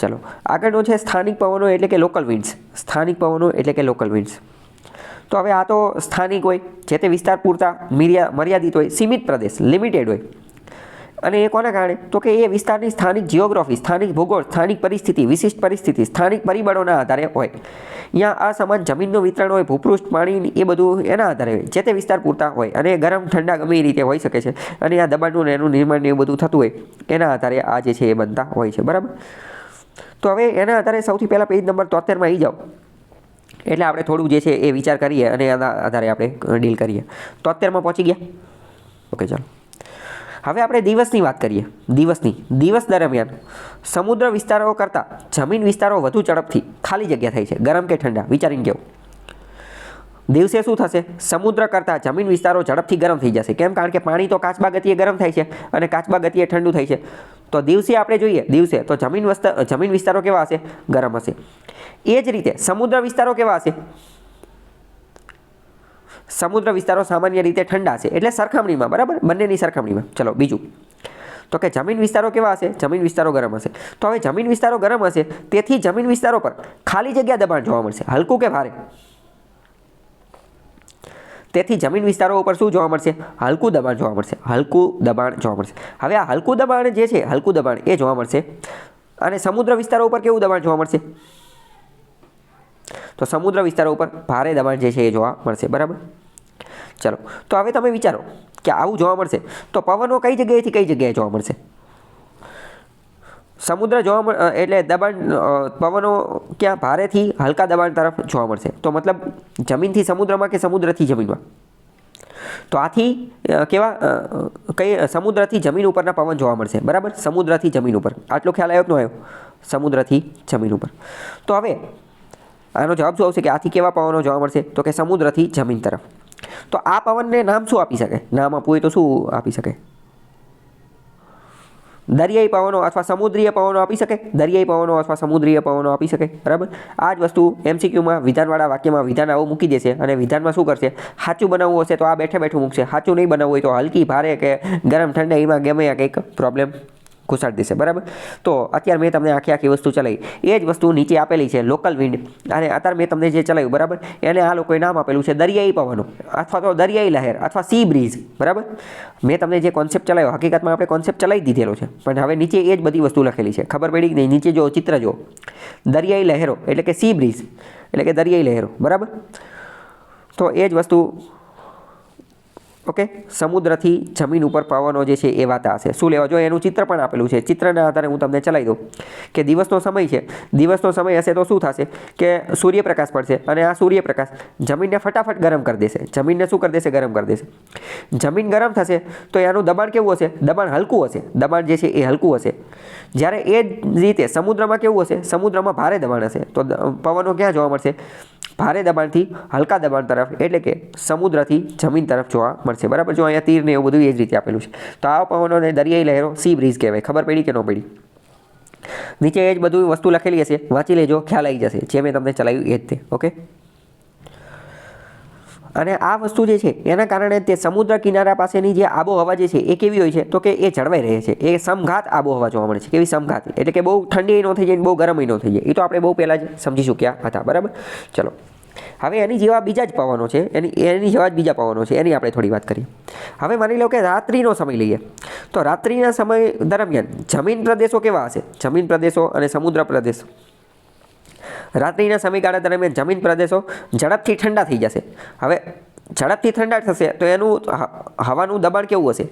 ચલો આગળનો છે સ્થાનિક પવનો એટલે કે લોકલ વિન્ડ્સ. સ્થાનિક પવનો એટલે કે લોકલ વિન્ડ્સ. તો હવે આ તો સ્થાનિક હોય, જે તે વિસ્તાર પૂરતા મર્યાદિત હોય, સીમિત પ્રદેશ, લિમિટેડ હોય. અને એ કોના કારણે? તો કે એ વિસ્તારની સ્થાનિક જિયોગ્રાફી, સ્થાનિક ભૂગોળ, સ્થાનિક પરિસ્થિતિ, વિશિષ્ટ પરિસ્થિતિ, સ્થાનિક પરિબળોના આધારે હોય. અહીંયા અસમાન જમીનનું વિતરણ હોય, ભૂપૃષ્ઠ, પાણી, એ બધું એના આધારે હોય, જે તે વિસ્તાર પૂરતા હોય. અને ગરમ ઠંડા ગમે એ રીતે હોઈ શકે છે. અને આ દબાણનું એનું નિર્માણ એવું બધું થતું હોય, એના આધારે આ જે છે એ બનતા હોય છે. બરાબર. તો હવે એના આધારે સૌથી પહેલાં પેજ નંબર 73માં આવી જાઓ. એટલે આપણે થોડું જે છે એ વિચાર કરીએ અને એના આધારે આપણે ડીલ કરીએ. 73માં પહોંચી ગયા? ઓકે ચાલો. હવે આપણે દિવસની વાત કરીએ. દિવસ દરમિયાન સમુદ્ર વિસ્તારો કરતાં જમીન વિસ્તારો વધુ ઝડપથી ખાલી જગ્યા થાય છે. ગરમ કે ઠંડા? વિચારીને કહો. દિવસે શું થશે? સમુદ્ર કરતાં જમીન વિસ્તારો ઝડપથી ગરમ થઈ જશે. કેમ? કારણ કે પાણી તો કાચબા ગતિએ ગરમ થાય છે અને કાચબા ગતિએ ઠંડુ થાય છે. તો દિવસે આપણે જોઈએ, દિવસે તો જમીન વિસ્તારો કેવા હશે? ગરમ હશે. એ જ રીતે સમુદ્ર વિસ્તારો કેવા હશે? સમુદ્ર વિસ્તારો સામાન્ય રીતે ઠંડા છે. એટલે સરખામણીમાં, બરાબર, બંનેની સરખામણીમાં. ચલો બીજું, તો કે જમીન વિસ્તારો કેવા હશે? જમીન વિસ્તારો ગરમ હશે. તો હવે જમીન વિસ્તારો ગરમ હશે, તેથી જમીન વિસ્તારો પર ખાલી જગ્યા દબાણ જોવા મળશે. હલકું કે ભારે? તેથી જમીન વિસ્તારો ઉપર શું જોવા મળશે? હલકું દબાણ જોવા મળશે. હલકું દબાણ જોવા મળશે. હવે આ હલકું દબાણ જે છે, હલકું દબાણ એ જોવા મળશે. અને સમુદ્ર વિસ્તારો ઉપર કેવું દબાણ જોવા મળશે? તો સમુદ્ર વિસ્તારો ઉપર ભારે દબાણ જે છે એ જોવા મળશે. બરાબર. ચલો તો હવે તમે વિચારો કે આવું જોવા મળશે તો પવનો કઈ જગ્યાએથી કઈ જગ્યાએ જોવા મળશે? સમુદ્ર જોવા એટલે દબાણ, પવનો ક્યાં? ભારેથી હલકા દબાણ તરફ જોવા મળશે. તો મતલબ જમીનથી સમુદ્રમાં કે સમુદ્રથી જમીનમાં? તો આથી કેવા કઈ સમુદ્રથી જમીન ઉપરના પવન જોવા મળશે. બરાબર. સમુદ્રથી જમીન ઉપર. આટલો ખ્યાલ આવ્યો કે ન આવ્યો? સમુદ્રથી જમીન ઉપર. તો હવે આનો જવાબ શું આવશે કે આથી કેવા પવનો જોવા મળશે? તો કે સમુદ્રથી જમીન તરફ. તો આ પવનને નામ શું આપી શકે? નામ આપવું હોય તો શું આપી શકે? દરિયાઈ પવનો અથવા સમુદ્રીય પવનો આપી શકે. દરિયાઈ પવનો અથવા સમુદ્રીય પવનો આપી શકે. બરાબર. આ જ વસ્તુ MCQમાં વિધાનવાળા વાક્યમાં વિધાન આવું મૂકી દેશે અને વિધાનમાં શું કરશે? સાચું બનાવવું હશે તો આ બેઠે બેઠું મૂકશે. સાચું નહીં બનાવવું હોય તો હલકી, ભારે કે ગરમ ઠંડા એમાં ગમે કંઈક પ્રોબ્લેમ ઘુસાડી દેશે. બરાબર. તો અત્યારે મેં તમને આખી વસ્તુ ચલાવી. એ જ વસ્તુ નીચે આપેલી છે લોકલ વિન્ડ. અને અત્યારે મેં તમને જે ચલાવ્યું, બરાબર, એને આ લોકોએ નામ આપેલું છે દરિયાઈ પવનો અથવા તો દરિયાઈ લહેર અથવા સી બ્રીઝ. બરાબર. મેં તમને જે કોન્સેપ્ટ ચલાવ્યો, હકીકતમાં આપણે કોન્સેપ્ટ ચલાવી દીધેલો છે, પણ હવે નીચે એ જ બધી વસ્તુ લખેલી છે. ખબર પડી કે નહીં? નીચે જો ચિત્ર જો, દરિયાઈ લહેરો એટલે કે સી બ્રીઝ એટલે કે દરિયાઈ લહેરો. બરાબર. તો એ જ વસ્તુ, ઓકે, સમુદ્રથી જમીન ઉપર પવનો જે છે એ વાતા હશે. શું લેવા? જો એનું ચિત્ર પણ આપેલું છે. ચિત્રના આધારે હું તમને ચલાવી દઉં કે દિવસનો સમય છે. દિવસનો સમય હશે તો શું થશે કે સૂર્યપ્રકાશ પડશે અને આ સૂર્યપ્રકાશ જમીનને ફટાફટ ગરમ કરી દેશે. જમીનને શું કરી દેશે? ગરમ કરી દેશે. જમીન ગરમ થશે તો એનું દબાણ કેવું હશે? દબાણ હલકું હશે. દબાણ જે છે એ હલકું હશે. જ્યારે એ જ રીતે સમુદ્રમાં કેવું હશે? સમુદ્રમાં ભારે દબાણ હશે. તો પવનો ક્યાં જોવા મળશે? ભારે દબાણથી હલકા દબાણ તરફ એટલે કે સમુદ્રથી જમીન તરફ જોવા મળશે. બરાબર. જો અહીંયા તીર ને એવું બધું એ જ રીતે આપેલું છે. તો આ પવનોને દરિયાઈ લહેરો સી બ્રીઝ કહેવાય. ખબર પડી કે ન પડી? નીચે એ જ બધું વસ્તુ લખેલી હશે, વાંચી લેજો, ખ્યાલ આવી જશે. જે મેં તમને ચલાવ્યું એ જ તે. ઓકે. અને આ વસ્તુ જે છે એના કારણે તે સમુદ્ર કિનારા પાસેની જે આબોહવા જે છે એ કેવી હોય છે? તો કે એ જળવાઈ રહે છે. એ સમઘાત આબોહવા જોવા મળે છે. કેવી સમઘાત? એટલે કે બહુ ઠંડી ન થઈ જાય, બહુ ગરમ ન થઈ જાય. એ તો આપણે બહુ પહેલાં જ સમજી ચૂક્યા હતા. બરાબર. ચલો હવે એની જેવા બીજા જ પવનો છે, એની જેવા જ બીજા પવનો છે, એની આપણે થોડી વાત કરીએ. હવે માની લો કે રાત્રિનો સમય લઈએ. તો રાત્રિના સમય દરમિયાન જમીન પ્રદેશો કેવા હશે? જમીન પ્રદેશો અને સમુદ્ર પ્રદેશ. રાત્રિના સમયગાળા દરમિયાન જમીન પ્રદેશો ઝડપથી ઠંડા થઈ જશે. હવે ઝડપથી ઠંડા થશે તો એનું હવાનું દબાણ કેવું હશે?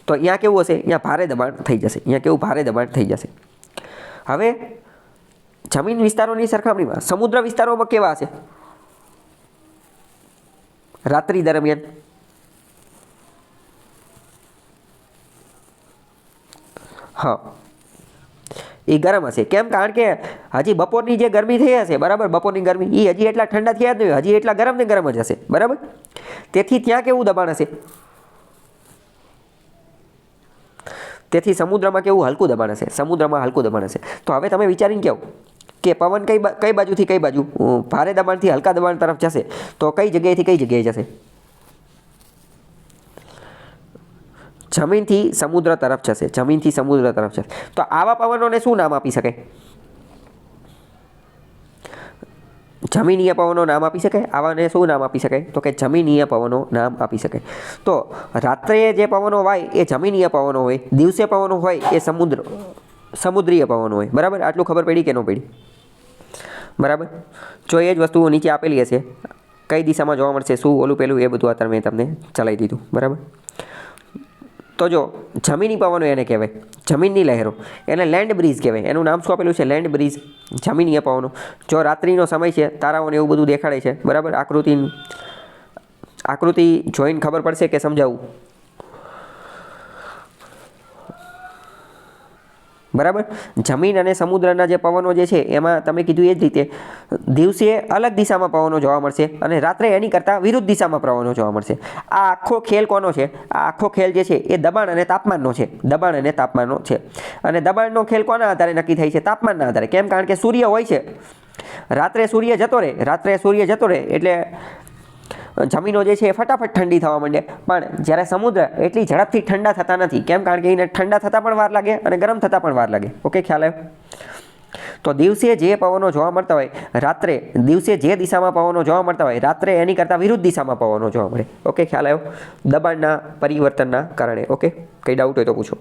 તો અહીંયા કેવું હશે? અહીંયા ભારે દબાણ થઈ જશે. અહીંયા કેવું? ભારે દબાણ થઈ જશે. હવે જમીન વિસ્તારોની સરખામણીમાં સમુદ્ર વિસ્તારોમાં કેવા હશે રાત્રિ દરમિયાન? હા, એ ગરમ હશે. કેમ? કારણ કે હજી બપોરની જે ગરમી થઈ હશે, બરાબર, બપોરની ગરમી એ હજી એટલા ઠંડા થયા જ નહીં, હજી એટલા ગરમ ને ગરમ જ હશે. બરાબર. તેથી ત્યાં કેવું દબાણ હશે? તેથી સમુદ્રમાં કેવું? હલકું દબાણ હશે. સમુદ્રમાં હલકું દબાણ હશે. તો હવે તમે વિચારીને કહો કે પવન કઈ બાજુથી કઈ બાજુ? ભારે દબાણથી હલકા દબાણ તરફ જશે તો કઈ જગ્યાએથી કઈ જગ્યાએ જશે? જમીનથી સમુદ્ર તરફ જશે, જમીનથી સમુદ્ર તરફ જશે. તો આવા પવનોને શું નામ આપી શકાય? જમીનીય પવનો નામ આપી શકાય. આવાને શું નામ આપી શકાય? તો કે જમીનીય પવનો નામ આપી શકાય. તો રાત્રે જે પવનો વાય એ જમીનીય પવનો હોય, દિવસે પવનો હોય એ સમુદ્રીય પવનો હોય. બરાબર, આટલું ખબર પડી કે ન પડી? બરાબર. જો એ જ વસ્તુઓ નીચે આપેલી હશે, કઈ દિશામાં જોવા મળશે, શું ઓલું પેલું, એ બધું અત્યારે મેં તમને ચલાવી દીધું. બરાબર. તો જો જમીની પવનો એને કહેવાય, જમીનની લહેરો, એને લેન્ડ બ્રીઝ કહેવાય. એનું નામ શું આપેલું છે? લેન્ડ બ્રીઝ, જમીનીય પવનો. જો રાત્રિનો સમય છે, તારાઓને એવું બધું દેખાડે છે. બરાબર, આકૃતિ જોઈને ખબર પડશે કે સમજાવું? બરાબર. જમીન અને સમુદ્રના જે પવનો જે છે એમાં તમે કીધું એ જ રીતે દિવસે અલગ દિશામાં પવનો જોવા મળશે અને રાત્રે એની કરતાં વિરુદ્ધ દિશામાં પવનો જોવા મળશે. આ આખો ખેલ કોનો છે? આ આખો ખેલ જે છે એ દબાણ અને તાપમાનનો છે. દબાણ અને તાપમાનનો છે. અને દબાણનો ખેલ કોના આધારે નક્કી થાય છે? તાપમાનના આધારે. કેમ? કારણ કે સૂર્ય હોય છે, રાત્રે સૂર્ય જતો રહે એટલે જમીનો જે છે એ ફટાફટ ઠંડી થવા માંડે. પણ જ્યારે સમુદ્ર એટલી ઝડપથી ઠંડા થતા નથી. કેમ? કારણ કે એને ઠંડા થતાં પણ વાર લાગે અને ગરમ થતાં પણ વાર લાગે. ઓકે, ખ્યાલ આવ્યો? તો દિવસે જે પવનો જોવા મળતા હોય, દિવસે જે દિશામાં પવનો જોવા મળતા હોય, રાત્રે એની કરતાં વિરુદ્ધ દિશામાં પવનો જોવા મળે. ઓકે, ખ્યાલ આવ્યો? દબાણના પરિવર્તનના કારણે. ઓકે, કંઈ ડાઉટ હોય તો પૂછો.